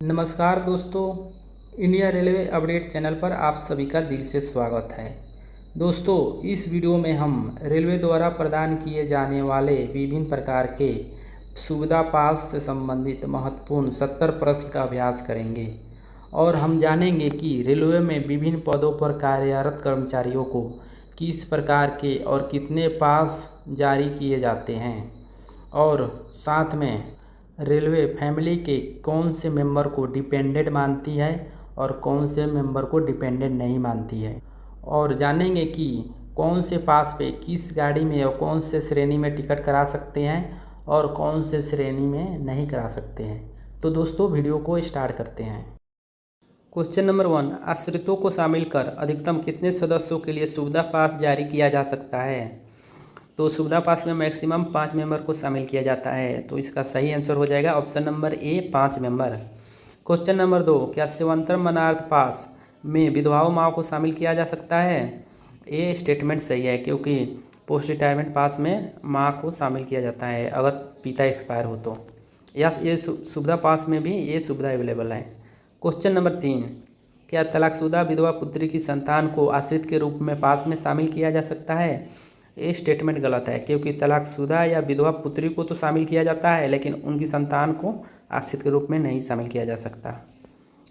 नमस्कार दोस्तों, India railway update channel पर आप सभी का दिल से स्वागत है। दोस्तों, इस वीडियो में हम रेलवे द्वारा प्रदान किए जाने वाले विभिन्न प्रकार के सुविधा पास से संबंधित महत्वपूर्ण 70 प्रश्न का अभ्यास करेंगे और हम जानेंगे कि रेलवे में विभिन्न पदों पर कार्यरत कर्मचारियों को किस प्रकार के और कितने पास जारी किए जाते हैं और साथ में रेलवे फैमिली के कौन से मेंबर को डिपेंडेंट मानती है और कौन से मेंबर को डिपेंडेंट नहीं मानती है, और जानेंगे कि कौन से पास पे किस गाड़ी में और कौन से श्रेणी में टिकट करा सकते हैं और कौन से श्रेणी में नहीं करा सकते हैं। तो दोस्तों, वीडियो को स्टार्ट करते हैं। क्वेश्चन नंबर 1, आश्रितों को शामिल कर अधिकतम कितने सदस्यों के लिए सुविधा पास जारी किया जा सकता है? तो सुविधा पास में मैक्सिमम 5 मेंबर को शामिल किया जाता है। तो इसका सही आंसर हो जाएगा option number A, 5 member. Question number 2, क्या सेवांतर मनार्थ पास में विधवाओं माँ को शामिल किया जा सकता है? ये स्टेटमेंट सही है, क्योंकि पोस्ट रिटायरमेंट पास में माँ को शामिल किया जाता है अगर पिता एक्सपायर हो तो, या ये सुविधा पास में भी ये सुविधा अवेलेबल है। क्वेश्चन नंबर 3, क्या तलाकशुदा विधवा पुत्री की संतान को आश्रित के रूप में पास में शामिल किया जा सकता है? ये स्टेटमेंट गलत है, क्योंकि तलाकशुदा या विधवा पुत्री को तो शामिल किया जाता है, लेकिन उनकी संतान को आश्रित के रूप में नहीं शामिल किया जा सकता।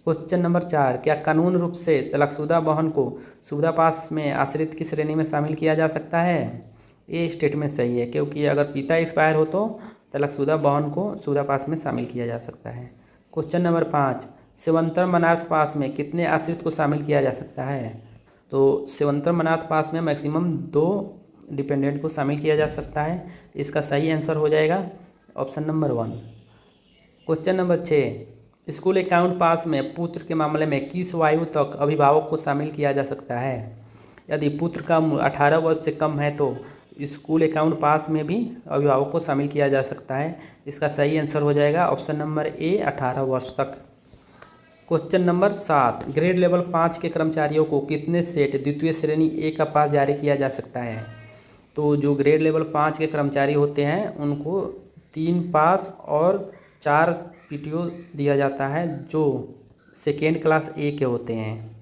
क्वेश्चन नंबर 4, क्या कानून रूप से तलाकशुदा बहन को सुविधा पास में आश्रित की श्रेणी में शामिल किया जा सकता है? ये स्टेटमेंट सही है, क्योंकि अगर पिता एक्सपायर हो तो तलाकशुदा बहन को सुविधा पास में शामिल किया जा सकता है। क्वेश्चन नंबर 5, सेवंतर मनार्थ पास में कितने आश्रित को शामिल किया जा सकता है? तो सेवंतर मनार्थ पास में मैक्सिमम 2 डिपेंडेंट को शामिल किया जा सकता है। इसका सही आंसर हो जाएगा option number 1। Question number 6, school account पास में पुत्र के मामले में किस आयु तक अभिभावक को शामिल किया जा सकता है? यदि पुत्र का उम्र 18 वर्ष से कम है तो स्कूल अकाउंट पास में भी अभिभावक को शामिल किया जा सकता है। इसका सही आंसर हो जाएगा ऑप्शन नंबर ए, 18 वर्ष तक। क्वेश्चन नंबर 7, ग्रेड लेवल 5 के कर्मचारियों को कितने सेट द्वितीय श्रेणी ए का पास जारी किया जा सकता है? तो जो ग्रेड लेवल 5 के कर्मचारी होते हैं उनको 3 पास और 4 पीटीओ दिया जाता है, जो सेकेंड क्लास ए के होते हैं।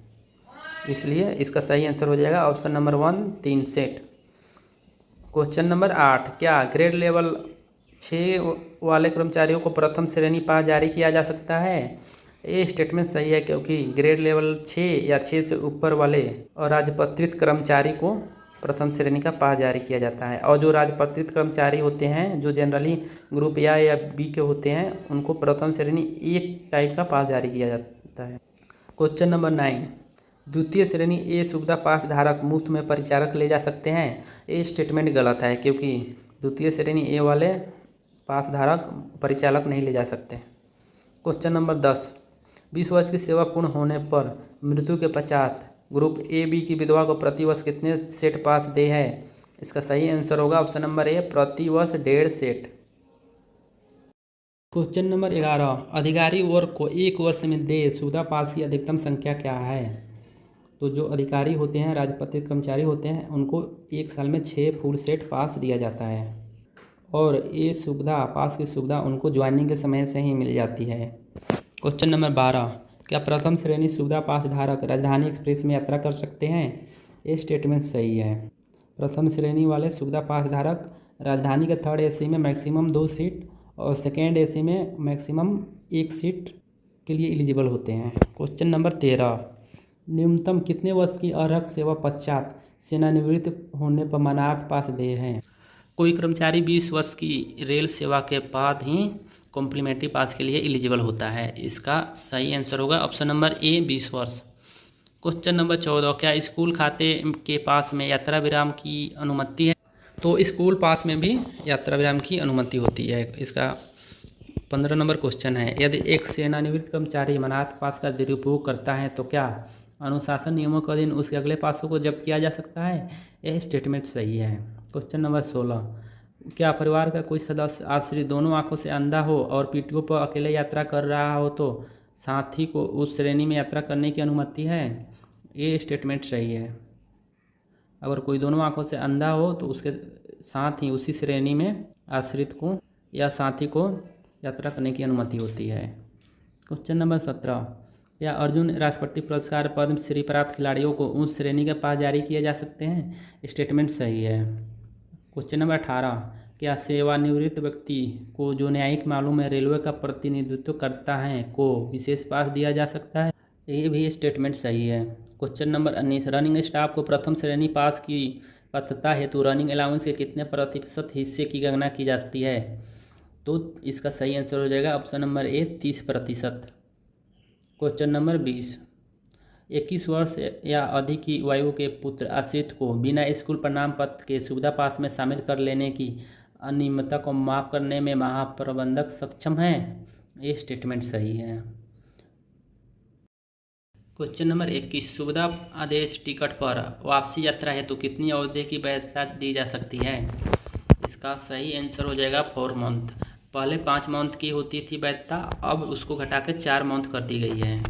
इसलिए इसका सही आंसर हो जाएगा option number 1, 3 set. Question number 8, क्या ग्रेड लेवल 6 वाले कर्मचारियों को प्रथम श्रेणी पास जारी किया जा सकता है? ये स्टेटमेंट सही है, क्योंकि ग्रेड लेवल 6 या 6 से ऊपर वाले और राजपत्रित कर्मचारी को प्रथम श्रेणी का पास जारी किया जाता है, और जो राजपत्रित कर्मचारी होते हैं जो जनरली ग्रुप ए या बी के होते हैं उनको प्रथम श्रेणी ए टाइप का पास जारी किया जाता है। क्वेश्चन नंबर 9, द्वितीय श्रेणी ए सुविधा पास धारक मुफ्त में परिचारक ले जा सकते हैं? ये स्टेटमेंट गलत है, क्योंकि द्वितीय श्रेणी ए वाले पास धारक परिचालक नहीं ले जा सकते। क्वेश्चन नंबर 10, 20 वर्ष की सेवा पूर्ण होने पर मृत्यु के पश्चात ग्रुप ए बी की विधवा को प्रतिवर्ष कितने सेट पास दे है? इसका सही आंसर होगा ऑप्शन नंबर ए, प्रतिवर्ष 1.5 सेट। क्वेश्चन नंबर 11, अधिकारी वर्ग को 1 वर्ष में दे सुविधा पास की अधिकतम संख्या क्या है? तो जो अधिकारी होते हैं, राजपत्रित कर्मचारी होते हैं, उनको 1 साल में 6 फुल सेट पास दिया जाता है, और ये सुविधा पास की सुविधा उनको ज्वाइनिंग के समय से ही मिल जाती है। क्वेश्चन नंबर 12, क्या प्रथम श्रेणी सुविधा पास धारक राजधानी एक्सप्रेस में यात्रा कर सकते हैं? ये स्टेटमेंट सही है। प्रथम श्रेणी वाले सुविधा पास धारक राजधानी के 3rd एसी में मैक्सिमम 2 सीट और 2nd एसी में मैक्सिमम 1 सीट के लिए एलिजिबल होते हैं। क्वेश्चन नंबर 13, न्यूनतम कितने वर्ष की अर्हक सेवा पश्चात सेवानिवृत्त होने पर मनार्थ पास दे हैं? कोई कर्मचारी 20 वर्ष की रेल सेवा के बाद ही कॉम्प्लीमेंट्री पास के लिए एलिजिबल होता है। इसका सही आंसर होगा ऑप्शन नंबर ए, 20 वर्ष। क्वेश्चन नंबर 14, क्या स्कूल खाते के पास में यात्रा विराम की अनुमति है? तो स्कूल पास में भी यात्रा विराम की अनुमति होती है। इसका 15 नंबर क्वेश्चन है, यदि एक सेवानिवृत्त कर्मचारी मनार्थ पास का दुरुपयोग करता है तो क्या अनुशासन नियमों के अधीन उसके अगले पासों को जब्त किया जा सकता है? यह स्टेटमेंट सही है। क्वेश्चन नंबर 16, क्या परिवार का कोई सदस्य आश्रित दोनों आंखों से अंधा हो और पीटीओ पर अकेले यात्रा कर रहा हो तो साथी को उस श्रेणी में यात्रा करने की अनुमति है? ये स्टेटमेंट सही है। अगर कोई दोनों आंखों से अंधा हो तो उसके साथ ही उसी श्रेणी में आश्रित को या साथी को यात्रा करने की अनुमति होती है। क्वेश्चन नंबर 17, क्या अर्जुन राष्ट्रपति पुरस्कार पद्म श्री प्राप्त खिलाड़ियों को उच्च श्रेणी के पास जारी किए जा सकते हैं? स्टेटमेंट सही है। क्वेश्चन नंबर 18, क्या सेवानिवृत्त व्यक्ति को जो न्यायिक मामलों में रेलवे का प्रतिनिधित्व करता है को विशेष पास दिया जा सकता है? ये भी स्टेटमेंट सही है। क्वेश्चन नंबर 19, रनिंग स्टाफ को प्रथम श्रेणी पास की पात्रता हेतु रनिंग अलाउंस के कितने प्रतिशत हिस्से की गणना की जाती है? तो इसका सही आंसर हो जाएगा option number A 30%। Question number 20, 21 वर्ष या अधिक की वायु के पुत्र आश्रित को बिना स्कूल प्रमाण पत्र के सुविधा पास में शामिल कर लेने की अनियमितता को माफ करने में महाप्रबंधक सक्षम है? ये स्टेटमेंट सही है। क्वेश्चन नंबर 21, सुविधा आदेश टिकट पर वापसी यात्रा हेतु कितनी अवधि की वैधता दी जा सकती है? इसका सही आंसर हो जाएगा 4 मंथ। पहले 5 मंथ की होती थी वैधता, अब उसको घटा के 4 मंथ कर दी गई है।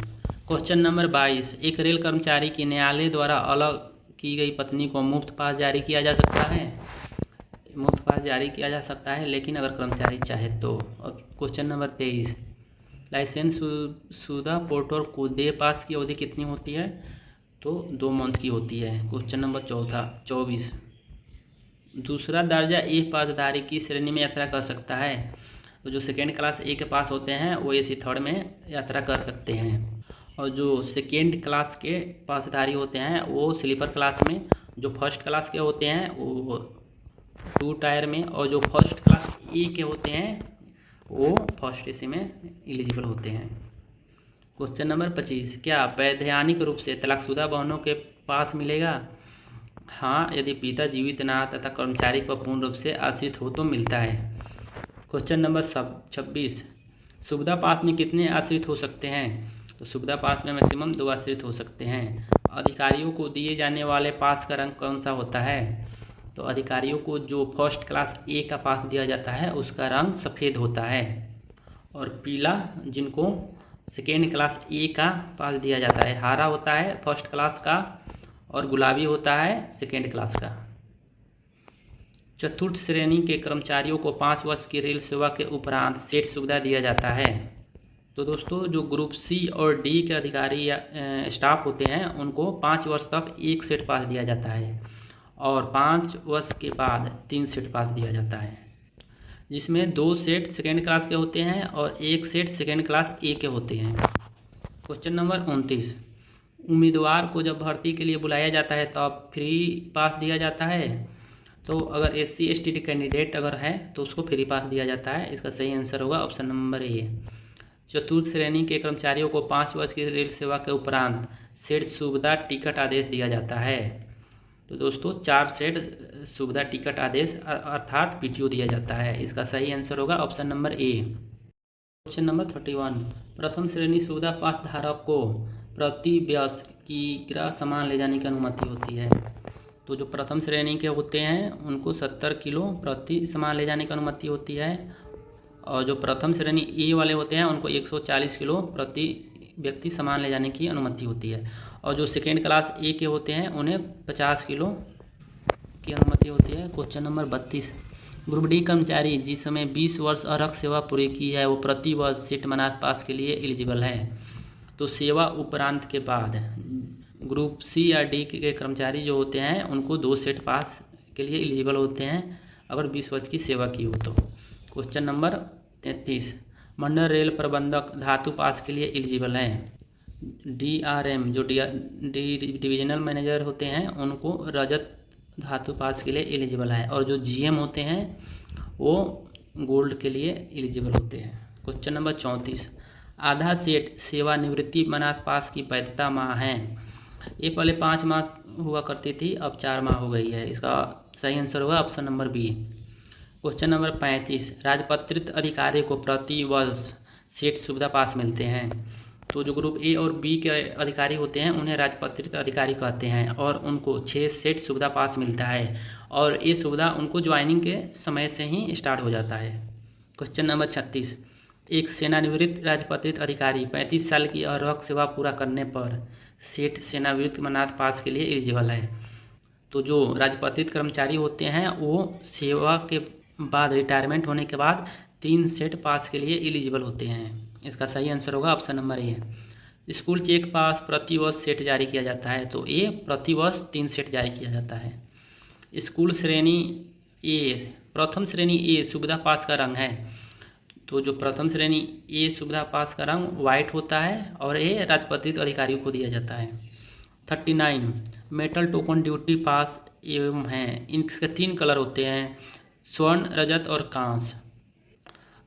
क्वेश्चन नंबर 22, एक रेल कर्मचारी की न्यायालय द्वारा अलग की गई पत्नी को मुफ्त पास जारी किया जा सकता है? मुफ्त पास जारी किया जा सकता है, लेकिन अगर कर्मचारी चाहे तो। और क्वेश्चन नंबर 23, लाइसेंस शुदा पोर्टर को दे पास की अवधि कितनी होती है? तो 2 मंथ की होती है। क्वेश्चन नंबर 24, दूसरा दर्जा ए पासधारी की श्रेणी में यात्रा कर सकता है? तो जो सेकेंड क्लास ए के पास होते हैं वो AC थर्ड में यात्रा कर सकते हैं, और जो सेकेंड क्लास के पासधारी होते हैं वो स्लीपर क्लास में, जो फर्स्ट क्लास के होते हैं वो 2 टायर में, और जो फर्स्ट क्लास ए के होते हैं वो फर्स्ट AC में एलिजिबल होते हैं। क्वेश्चन नंबर 25, क्या वैधानिक रूप से तलाकशुदा बहनों के पास मिलेगा? हाँ, यदि पिता जीवित ना तथा कर्मचारी पर पूर्ण रूप से आश्रित हो तो मिलता है। क्वेश्चन नंबर 26, सुविधा पास में कितने आश्रित हो सकते हैं? तो सुविधा पास में मैक्सिमम 2 आश्रित हो सकते हैं। अधिकारियों को दिए जाने वाले पास का रंग कौन सा होता है? तो अधिकारियों को जो फर्स्ट क्लास ए का पास दिया जाता है उसका रंग सफ़ेद होता है, और पीला जिनको सेकेंड क्लास ए का पास दिया जाता है, हरा होता है फर्स्ट क्लास का, और गुलाबी होता है सेकेंड क्लास का। चतुर्थ श्रेणी के कर्मचारियों को 5 वर्ष की रेल सेवा के उपरांत सेट सुविधा दिया जाता है। तो दोस्तों, जो ग्रुप C और D के अधिकारी या स्टाफ होते हैं उनको 5 वर्ष तक 1 सेट पास दिया जाता है, और 5 वर्ष के बाद 3 सेट पास दिया जाता है, जिसमें 2 सेट सेकेंड क्लास के होते हैं और 1 सेट सेकेंड क्लास A के होते हैं। क्वेश्चन नंबर 29, उम्मीदवार को जब भर्ती के लिए बुलाया जाता है तब फ्री पास दिया जाता है? तो अगर SC ST कैंडिडेट अगर है तो उसको फ्री पास दिया जाता है। इसका सही आंसर होगा ऑप्शन नंबर ए। चतुर्थ श्रेणी के कर्मचारियों को 5 वर्ष की रेल सेवा के उपरांत सेट सुविधा टिकट आदेश दिया जाता है। तो दोस्तों 4 सेट सुविधा टिकट आदेश अर्थात PTO दिया जाता है। इसका सही आंसर होगा option number A. Question number 31, प्रथम श्रेणी सुविधा पास धारक को प्रति वयस्क किग्रा सामान ले जाने की अनुमति होती है। तो जो प्रथम श्रेणी के होते हैं उनको 70 किलो प्रति सामान ले जाने की अनुमति होती है, और जो प्रथम श्रेणी ए वाले होते हैं उनको 140 किलो प्रति व्यक्ति सामान ले जाने की अनुमति होती है, और जो सेकेंड क्लास ए के होते हैं उन्हें 50 किलो की अनुमति होती है। क्वेश्चन नंबर 32, ग्रुप D कर्मचारी जिस समय 20 वर्ष अर्हक सेवा पूरी की है वो प्रति वर्ष सेट मनास पास के लिए एलिजिबल है। तो सेवा उपरांत के बाद ग्रुप C या D के कर्मचारी जो होते हैं उनको 2 सेट पास के लिए एलिजिबल होते हैं अगर 20 वर्ष की सेवा की हो तो। क्वेश्चन नंबर 33, मंडल रेल प्रबंधक धातु पास के लिए एलिजिबल हैं। DRM जो डिविजनल मैनेजर होते हैं उनको रजत धातु पास के लिए एलिजिबल है, और जो GM होते हैं वो गोल्ड के लिए एलिजिबल होते हैं। क्वेश्चन नंबर 34, आधा सेट सेवानिवृत्ति मनास पास की वैधता माह है। ये पहले 5 माह हुआ करती थी, अब 4 माह हो गई है। इसका सही आंसर होगा option number B. Question number 35, राजपत्रित अधिकारी को प्रति वर्ष सेट सुविधा पास मिलते हैं। तो जो ग्रुप A और B के अधिकारी होते हैं उन्हें राजपत्रित अधिकारी कहते हैं, और उनको 6 सेट सुविधा पास मिलता है, और ये सुविधा उनको ज्वाइनिंग के समय से ही स्टार्ट हो जाता है। क्वेश्चन नंबर 36, एक सेवानिवृत्त राजपत्रित अधिकारी 35 साल की अर्हक सेवा पूरा करने पर सेठ सेवानिवृत्त मनास पास के लिए एलिजिबल है। तो जो राजपत्रित कर्मचारी होते हैं वो सेवा के बाद रिटायरमेंट होने के बाद 3 सेट पास के लिए एलिजिबल होते हैं। इसका सही आंसर होगा option number A. School cheque pass प्रतिवर्ष सेट जारी किया जाता है, तो ए प्रतिवर्ष 3 सेट जारी किया जाता है। स्कूल श्रेणी ए, प्रथम श्रेणी ए सुविधा पास का रंग है, तो जो प्रथम श्रेणी ए सुविधा पास का रंग वाइट होता है और ये राजपत्रित अधिकारियों को दिया जाता है। 39 मेटल टोकन ड्यूटी पास एवं हैं, इनके 3 कलर होते हैं, स्वर्ण, रजत और कांस्य।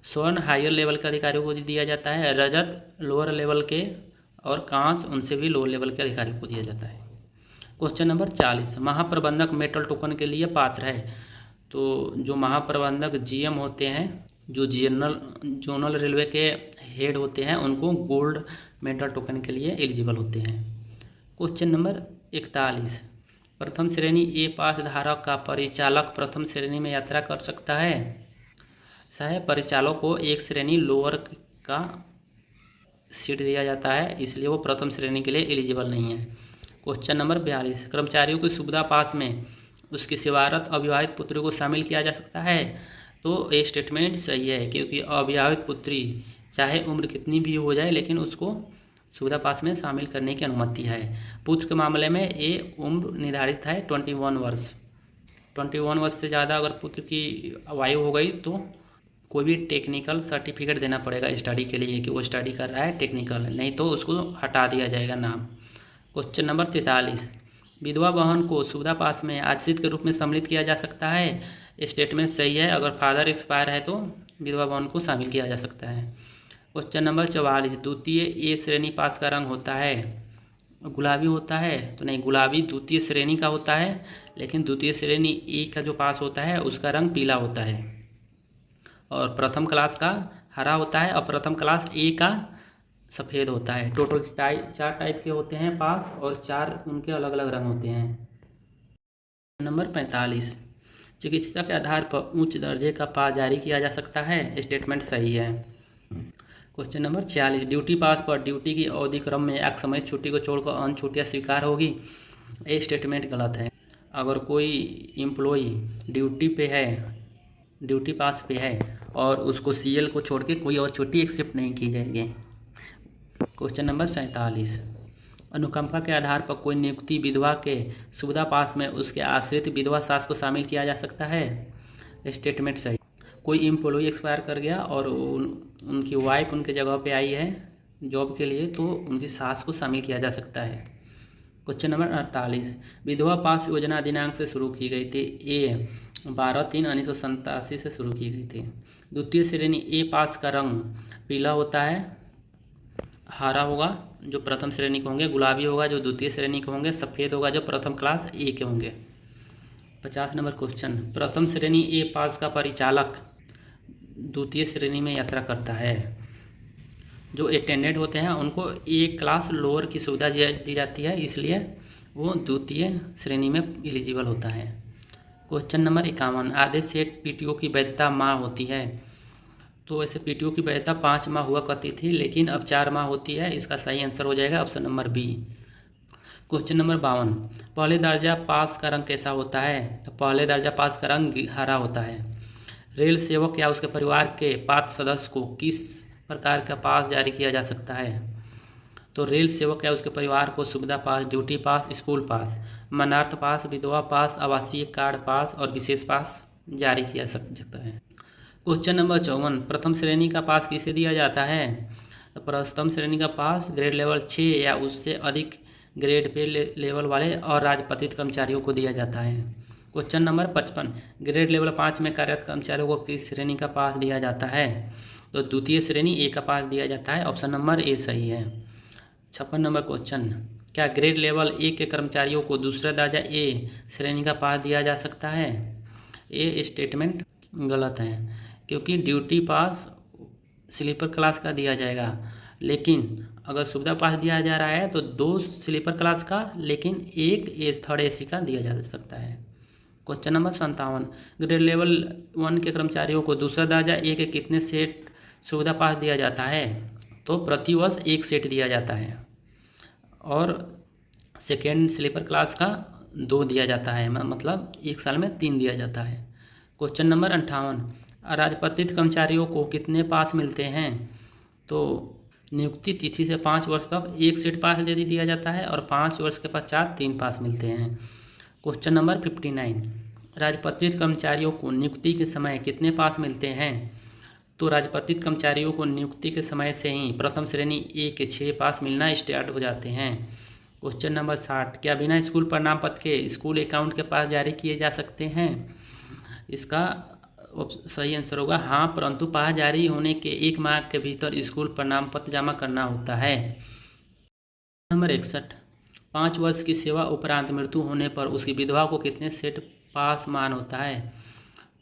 स्वर्ण हायर लेवल के अधिकारियों को दिया जाता है, रजत लोअर लेवल के और कांस्य उनसे भी लोअर लेवल के अधिकारियों को दिया जाता है। क्वेश्चन नंबर 40 महाप्रबंधक मेटल टोकन के लिए पात्र है, तो जो महाप्रबंधक जीएम होते हैं, जो जोनल रेलवे के हेड होते हैं, उनको गोल्ड मेटल टोकन के लिए एलिजिबल होते हैं। क्वेश्चन नंबर 41 प्रथम श्रेणी ए पास धारक का परिचालक प्रथम श्रेणी में यात्रा कर सकता है। ऐसा है, परिचालक को एक श्रेणी लोअर का सीट दिया जाता है, इसलिए वो प्रथम श्रेणी के लिए एलिजिबल नहीं है। क्वेश्चन नंबर 42 कर्मचारियों की सुविधा पास में उसकी सेवारत अविवाहित पुत्री को शामिल किया जा सकता है, तो ये स्टेटमेंट सही है, क्योंकि अविवाहित पुत्री चाहे उम्र कितनी भी हो जाए लेकिन उसको सुविधा पास में शामिल करने की अनुमति है। पुत्र के मामले में ये उम्र निर्धारित है 21 वर्ष। 21 वर्ष से ज़्यादा अगर पुत्र की आयु हो गई तो कोई भी टेक्निकल सर्टिफिकेट देना पड़ेगा स्टडी के लिए कि वो स्टडी कर रहा है टेक्निकल, नहीं तो उसको हटा दिया जाएगा नाम। क्वेश्चन नंबर 43 विधवा बहन को सुविधा पास में आश्रित के रूप में सम्मिलित किया जा सकता है। स्टेटमेंट सही है, अगर फादर एक्सपायर है तो विधवा बहन को शामिल किया जा सकता है। क्वेश्चन नंबर 44 द्वितीय ए श्रेणी पास का रंग होता है गुलाबी होता है, तो नहीं, गुलाबी द्वितीय श्रेणी का होता है, लेकिन द्वितीय श्रेणी ए का जो पास होता है उसका रंग पीला होता है, और प्रथम क्लास का हरा होता है और प्रथम क्लास ए का सफ़ेद होता है। टोटल 4 टाइप के होते हैं पास और 4 उनके अलग अलग रंग होते हैं। नंबर 45 चिकित्सा के आधार पर उच्च दर्जे का पास जारी किया जा सकता है। स्टेटमेंट सही है। क्वेश्चन नंबर 46 ड्यूटी पास पर ड्यूटी की अवधि क्रम में एक समय छुट्टी को छोड़कर अन्य छुट्टियाँ स्वीकार होगी। ये स्टेटमेंट गलत है। अगर कोई एम्प्लॉई ड्यूटी पास पे है और उसको सीएल को छोड़ के कोई और छुट्टी एक्सेप्ट नहीं की जाएगी। क्वेश्चन नंबर 47 अनुकंपा के आधार पर कोई नियुक्ति विधवा के सुविधा पास में उसके आश्रित विधवा सास को शामिल किया जा सकता है। स्टेटमेंट सही। कोई एम्प्लॉई एक्सपायर कर गया और उनकी वाइफ उनके जगह पे आई है जॉब के लिए, तो उनकी सास को शामिल किया जा सकता है। क्वेश्चन नंबर 48 विधवा पास योजना दिनांक से शुरू की गई थी। ए 12/3/1987 से शुरू की गई थी। द्वितीय श्रेणी ए पास का रंग पीला होता है, हरा होगा जो प्रथम श्रेणी के होंगे, गुलाबी होगा जो द्वितीय श्रेणी के होंगे, सफ़ेद होगा जो प्रथम क्लास ए के होंगे। 50 नंबर क्वेश्चन प्रथम श्रेणी ए पास का परिचालक द्वितीय श्रेणी में यात्रा करता है। जो अटेंडेंट होते हैं उनको ए क्लास लोअर की सुविधा दी जाती है, इसलिए वो द्वितीय श्रेणी में एलिजिबल होता है। क्वेश्चन नंबर 51 आधे सेट पीटीओ की वैधता माह होती है। तो वैसे पीटीओ की वैधता 5 माह हुआ करती थी, लेकिन अब 4 माह होती है। इसका सही आंसर हो जाएगा option number B. Question number 52 पहले दर्जा पास का रंग कैसा होता है। तो पहले दर्जा पास का रंग हरा होता है। रेल सेवक या उसके परिवार के पात्र सदस्य को किस प्रकार का पास जारी किया जा सकता है। तो रेल सेवक या उसके परिवार को सुविधा पास, ड्यूटी पास, स्कूल पास, मानार्थ पास, विधवा पास, आवासीय कार्ड पास और विशेष पास जारी किया जा सकता है। क्वेश्चन नंबर 54 प्रथम श्रेणी का पास किसे दिया जाता है। तो प्रथम श्रेणी का पास ग्रेड लेवल 6 या उससे अधिक ग्रेड पे लेवल वाले और राजपत्रित कर्मचारियों को दिया जाता है। क्वेश्चन नंबर 55 ग्रेड लेवल 5 में कार्यरत कर्मचारियों को किस श्रेणी का पास दिया जाता है। तो द्वितीय श्रेणी ए का पास दिया जाता है, ऑप्शन नंबर ए सही है। 56 नंबर क्वेश्चन क्या ग्रेड लेवल 1 के कर्मचारियों को दूसरा दर्जा ए श्रेणी का पास दिया जा सकता है। ये स्टेटमेंट गलत है, क्योंकि ड्यूटी पास स्लीपर क्लास का दिया जाएगा, लेकिन अगर सुविधा पास दिया जा रहा है तो 2 स्लीपर क्लास का, लेकिन 1 थर्ड एसी का दिया जा सकता है। क्वेश्चन नंबर 57 ग्रेड लेवल 1 के कर्मचारियों को दूसरा दर्जा ए के कितने सेट सुविधा पास दिया जाता है। तो प्रतिवर्ष 1 सेट दिया जाता है और सेकेंड स्लीपर क्लास का 2 दिया जाता है, मतलब 1 साल में 3 दिया जाता है। क्वेश्चन नंबर 58 अराजपत्रित कर्मचारियों को कितने पास मिलते हैं। तो नियुक्ति तिथि से 5 वर्ष तक 1 सेट पास दे दिया जाता है और 5 वर्ष के पश्चात 3 पास मिलते हैं। क्वेश्चन नंबर 59, राजपत्रित कर्मचारियों को नियुक्ति के समय कितने पास मिलते हैं? तो राजपत्रित कर्मचारियों को नियुक्ति के समय से ही प्रथम श्रेणी ए के 6 पास मिलना स्टार्ट हो जाते हैं। क्वेश्चन नंबर 60, क्या बिना स्कूल प्रमाण पत्र के स्कूल अकाउंट के पास जारी किए जा सकते हैं? इसका सही आंसर होगा हाँ, परंतु पास जारी होने के 1 माह के भीतर स्कूल प्रमाण पत्र जमा करना होता है। नंबर 61, 5 वर्ष की सेवा उपरांत मृत्यु होने पर उसकी विधवा को कितने सेट पास मान होता है?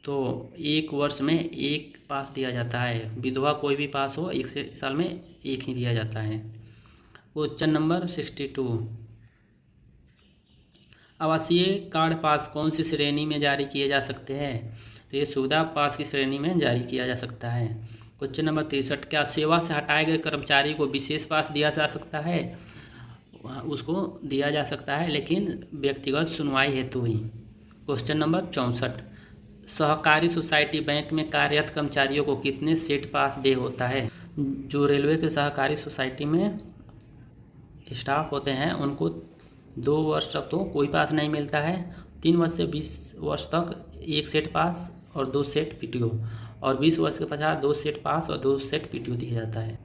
तो 1 वर्ष में 1 पास दिया जाता है। विधवा कोई भी पास हो 1 साल में 1 ही दिया जाता है। क्वेश्चन नंबर 62, आवासीय कार्ड पास कौन सी श्रेणी में जारी किए जा सकते हैं? तो ये सुविधा पास की श्रेणी में जारी किया जा सकता है। क्वेश्चन नंबर 63, क्या सेवा से हटाए गए कर्मचारी को विशेष पास दिया जा सकता है? उसको दिया जा सकता है, लेकिन व्यक्तिगत सुनवाई हेतु ही। क्वेश्चन नंबर 64, सहकारी सोसाइटी बैंक में कार्यरत कर्मचारियों को कितने सेट पास दे होता है? जो रेलवे के सहकारी सोसाइटी में स्टाफ होते हैं उनको 2 वर्ष तक तो कोई पास नहीं मिलता है, 3 वर्ष से 20 वर्ष तक 1 सेट पास और 2 सेट पीटीओ, और 20 वर्ष के पश्चात 2 सेट पास और 2 सेट पीटीओ दिया जाता है।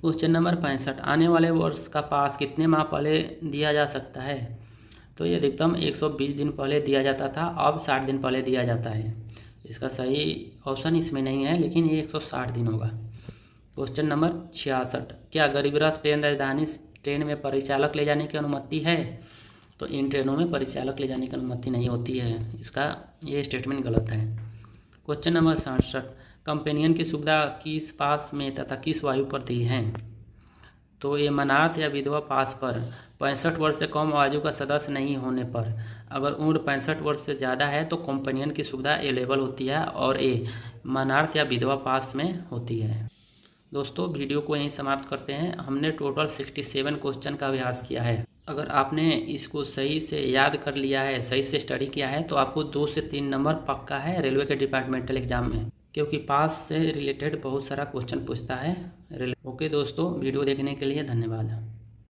क्वेश्चन नंबर 65, आने वाले वर्ष का पास कितने माह पहले दिया जा सकता है? तो ये अधिकतम 120 दिन पहले दिया जाता था, अब 60 दिन पहले दिया जाता है। इसका सही ऑप्शन इसमें नहीं है, लेकिन ये 160 दिन होगा। क्वेश्चन नंबर 66, क्या गरीब रथ ट्रेन राजधानी ट्रेन में परिचालक ले जाने की अनुमति है? तो इन ट्रेनों में परिचालक ले जाने की अनुमति नहीं होती है। इसका ये स्टेटमेंट गलत है। क्वेश्चन नंबर 67, कंपेनियन की सुविधा किस पास में तथा किस वायु पर दी है? तो ये मनार्थ या विधवा पास पर 65 वर्ष से कम आयु का सदस्य नहीं होने पर, अगर उम्र 65 वर्ष से ज़्यादा है तो कंपेनियन की सुविधा अवेलेबल होती है और ये मनार्थ या विधवा पास में होती है। दोस्तों, वीडियो को यहीं समाप्त करते हैं। हमने टोटल 67 क्वेश्चन का अभ्यास किया है। अगर आपने इसको सही से याद कर लिया है, सही से स्टडी किया है, तो आपको 2 से 3 नंबर पक्का है रेलवे के डिपार्टमेंटल एग्जाम में, क्योंकि पास से रिलेटेड बहुत सारा क्वेश्चन पूछता है रेलवे। ओके दोस्तों, वीडियो देखने के लिए धन्यवाद।